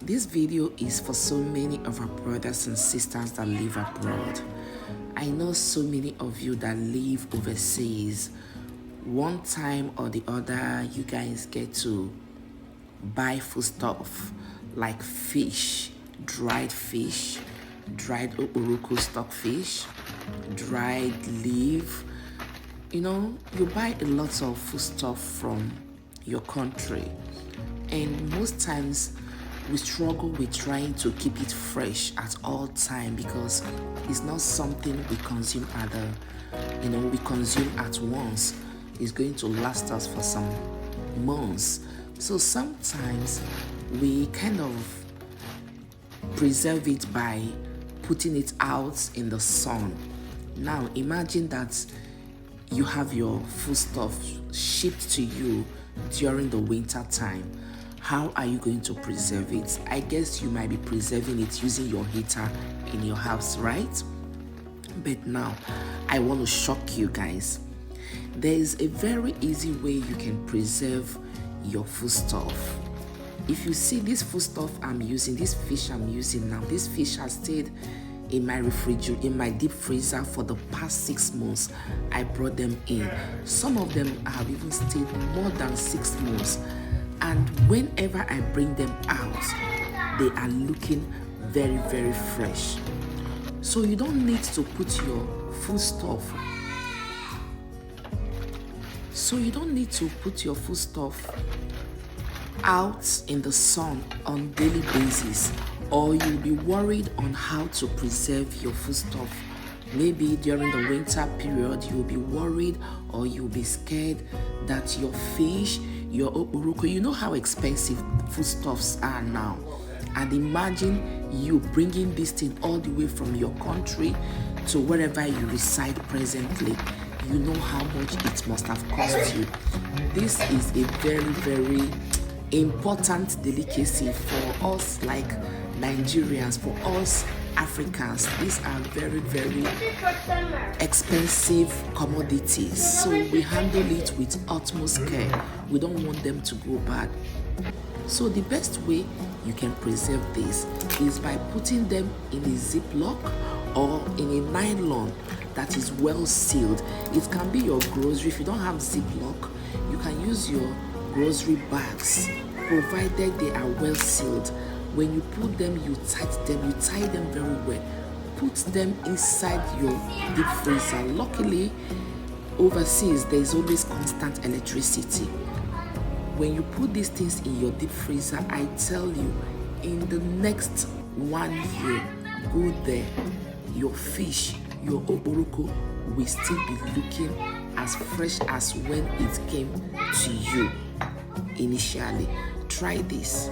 This video is for so many of our brothers and sisters that live abroad. I know so many of you that live overseas. One time or the other, you guys get to buy foodstuff like fish, dried uruku stockfish, dried leaf. You buy a lot of foodstuff from your country, and most times we struggle with trying to keep it fresh at all time because it's not something we consume we consume at once. It's going to last us for some months. So sometimes we kind of preserve it by putting it out in the sun. Now imagine that you have your foodstuff shipped to you during the winter time. How are you going to preserve it? I guess you might be preserving it using your heater in your house, right? But now, I want to shock you guys. There is a very easy way you can preserve your foodstuff. If you see this foodstuff I'm using, this fish I'm using now, this fish has stayed in my refrigerator, in my deep freezer for the past 6 months. I brought them in. Some of them have even stayed more than 6 months. And whenever I bring them out, they are looking very, very fresh. So you don't need to put your foodstuff. Out in the sun on daily basis, or you'll be worried on how to preserve your foodstuff. Maybe during the winter period, you'll be worried or you'll be scared that your fish, your uruku, you know how expensive foodstuffs are now. And imagine you bringing this thing all the way from your country to wherever you reside presently. You know how much it must have cost you. This is a very, very important delicacy for us like Nigerians, for us Africans. These are very, very expensive commodities, so we handle it with utmost care. We don't want them to go bad. So the best way you can preserve this is by putting them in a Ziploc or in a nylon that is well sealed. It can be your grocery. If you don't have Ziploc, you can use your grocery bags, provided they are well sealed. When you put them, you tie them very well. Put them inside your deep freezer. Luckily, overseas, there is always constant electricity. When you put these things in your deep freezer, I tell you, in the next 1 year, go there, your fish, your oboroko will still be looking as fresh as when it came to you initially. Try this.